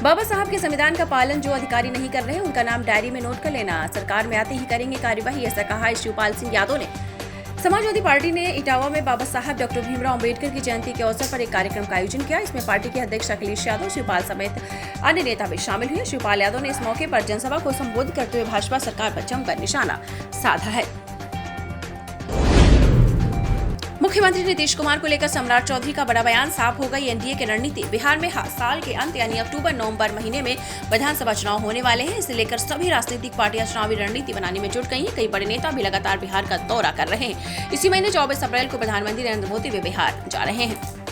बाबा साहब के संविधान का पालन जो अधिकारी नहीं कर रहे उनका नाम डायरी में नोट कर लेना, सरकार में आते ही करेंगे कार्यवाही, ऐसा कहा शिवपाल सिंह यादव ने। समाजवादी पार्टी ने इटावा में बाबा साहब डॉक्टर भीमराव अंबेडकर की जयंती के अवसर पर एक कार्यक्रम का आयोजन किया। इसमें पार्टी के अध्यक्ष अखिलेश यादव, शिवपाल समेत अन्य नेता भी शामिल हुए। शिवपाल यादव ने इस मौके पर जनसभा को संबोधित करते हुए भाजपा सरकार पर जमकर निशाना साधा है। मुख्यमंत्री नीतीश कुमार को लेकर सम्राट चौधरी का बड़ा बयान, साफ हो गई एनडीए की रणनीति। बिहार में साल के अंत यानी अक्टूबर-नवंबर महीने में विधानसभा चुनाव होने वाले हैं। इसे लेकर सभी राजनीतिक पार्टियां चुनावी रणनीति बनाने में जुट गई हैं। कई बड़े नेता भी लगातार बिहार का दौरा कर रहे हैं। इसी महीने 24 अप्रैल को प्रधानमंत्री नरेंद्र मोदी भी बिहार जा रहे हैं।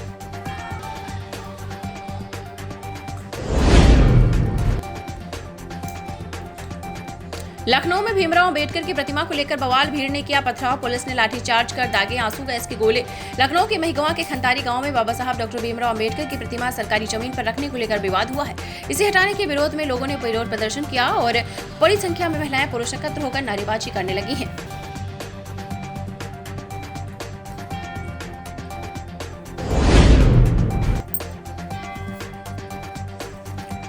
लखनऊ में भीमराव अंबेडकर की प्रतिमा को लेकर बवाल, भीड़ ने किया पथराव, पुलिस ने लाठीचार्ज कर दागे आंसू गैस के गोले। लखनऊ के महिगवा के खंतारी गांव में बाबा साहब डॉक्टर भीमराव अंबेडकर की प्रतिमा सरकारी जमीन पर रखने को लेकर विवाद हुआ है। इसे हटाने के विरोध में लोगों ने विरोध प्रदर्शन किया और बड़ी संख्या में महिलाएं पुरुष एकत्र होकर नारेबाजी करने लगी हैं।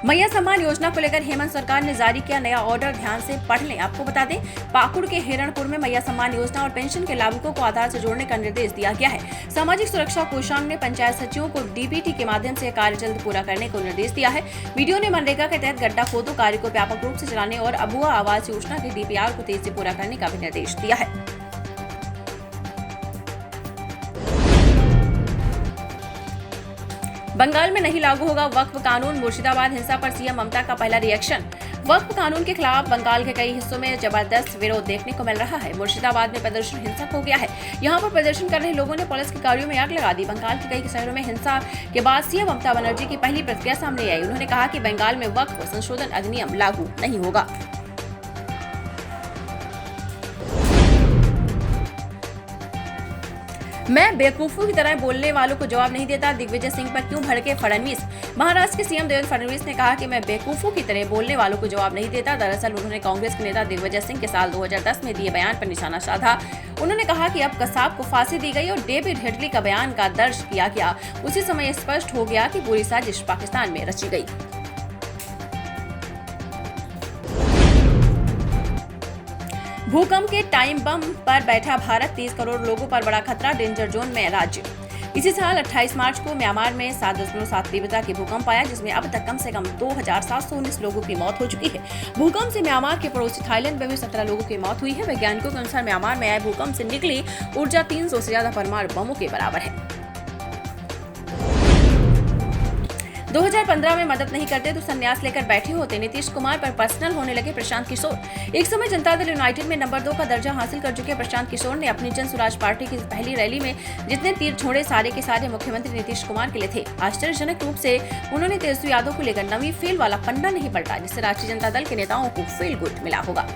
मैया सम्मान योजना को लेकर हेमंत सरकार ने जारी किया नया ऑर्डर, ध्यान से पढ़ लें। आपको बता दें, पाकुड़ के हिरणपुर में मैया सम्मान योजना और पेंशन के लाभुकों को आधार से जोड़ने का निर्देश दिया गया है। सामाजिक सुरक्षा कोषांग ने पंचायत सचिवों को डीबीटी के माध्यम से कार्य जल्द पूरा करने को निर्देश दिया है। वीडियो ने मनरेगा के तहत गड्ढा खोदो कार्य को व्यापक रूप से चलाने और अबुआ आवास योजना के डीपीआर को तेजी से पूरा करने का भी निर्देश दिया है। बंगाल में नहीं लागू होगा वक्फ कानून, मुर्शिदाबाद हिंसा पर सीएम ममता का पहला रिएक्शन। वक्फ कानून के खिलाफ बंगाल के कई हिस्सों में जबरदस्त विरोध देखने को मिल रहा है। मुर्शिदाबाद में प्रदर्शन हिंसक हो गया है। यहां पर प्रदर्शन कर रहे लोगों ने पुलिस की गाड़ियों में आग लगा दी। बंगाल के कई शहरों में हिंसा के बाद सीएम ममता बनर्जी की पहली प्रतिक्रिया सामने आई। उन्होंने कहा कि बंगाल में वक्फ संशोधन अधिनियम लागू नहीं होगा। मैं बेवकूफों की तरह बोलने वालों को जवाब नहीं देता, दिग्विजय सिंह पर क्यों भड़के फडणवीस। महाराष्ट्र के सीएम देवेंद्र फडणवीस ने कहा कि मैं बेवकूफों की तरह बोलने वालों को जवाब नहीं देता। दरअसल उन्होंने कांग्रेस के नेता दिग्विजय सिंह के साल 2010 में दिए बयान पर निशाना साधा। उन्होंने कहा कि अब कसाब को फांसी दी गई और डेविड हेडली का बयान का दर्ज किया गया। उसी समय स्पष्ट हो गया कि पूरी साजिश पाकिस्तान में रची गई। भूकंप के टाइम बम पर बैठा भारत, 30 करोड़ लोगों पर बड़ा खतरा, डेंजर जोन में राज्य। इसी साल 28 मार्च को म्यांमार में 7.7 तीव्रता के भूकंप आया, जिसमें अब तक कम से कम 2719 लोगों की मौत हो चुकी है। भूकंप से म्यांमार के पड़ोसी थाईलैंड में भी 17 लोगों की मौत हुई है। वैज्ञानिकों के अनुसार म्यांमार में आए भूकंप से निकली ऊर्जा 300 से ज्यादा परमाणु बमों के बराबर है। 2015 में मदद नहीं करते तो संन्यास लेकर बैठे होते, नीतीश कुमार पर पर्सनल होने लगे प्रशांत किशोर। एक समय जनता दल यूनाइटेड में नंबर 2 का दर्जा हासिल कर चुके प्रशांत किशोर ने अपनी जन स्वराज पार्टी की पहली रैली में जितने तीर छोड़े सारे के सारे मुख्यमंत्री नीतीश कुमार के लिए थे। आश्चर्यजनक रूप से उन्होंने तेजस्वी यादव को लेकर नवी फेल वाला पन्ना नहीं पलटा, जिससे राष्ट्रीय जनता दल के नेताओं को फेल गुड मिला होगा।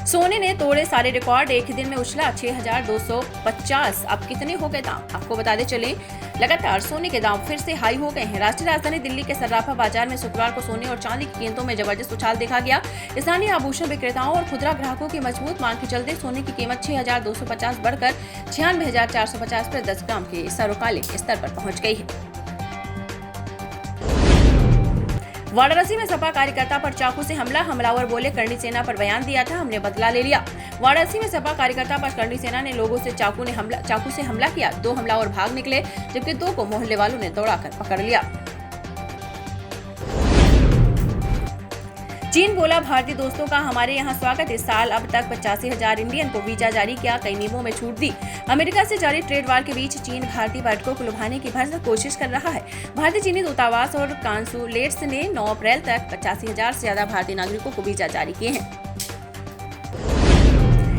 सोने ने तोड़े सारे रिकॉर्ड, एक ही दिन में उछला 6250। अब कितने हो गए दाम, आपको बताते चले। लगातार सोने के दाम फिर से हाई हो गए हैं। राष्ट्रीय राजधानी दिल्ली के सर्राफा बाजार में शुक्रवार को सोने और चांदी की कीमतों में जबरदस्त उछाल देखा गया। स्थानीय आभूषण विक्रेताओं और खुदरा ग्राहकों की मजबूत मांग के चलते सोने की कीमत 6250 बढ़कर 96,450 प्रति 10 ग्राम के सर्वकालिक स्तर पर पहुंच गई है। वाराणसी में सपा कार्यकर्ता पर चाकू से हमला, हमलावर बोले करणी सेना पर बयान दिया था, हमने बदला ले लिया। वाराणसी में सपा कार्यकर्ता पर करणी सेना ने लोगों से चाकू से हमला किया। 2 हमलावर भाग निकले, जबकि 2 को मोहल्ले वालों ने दौड़ाकर पकड़ लिया। चीन बोला भारतीय दोस्तों का हमारे यहाँ स्वागत। इस साल अब तक 85,000 इंडियन को वीजा जारी किया, कई नियमों में छूट दी। अमेरिका से जारी ट्रेड वार के बीच चीन भारतीय पर्यटकों को लुभाने की भरसक कोशिश कर रहा है। भारतीय चीनी दूतावास और कांसुलेट्स ने 9 अप्रैल तक 85,000 से ज्यादा भारतीय नागरिकों को वीजा जारी किए हैं।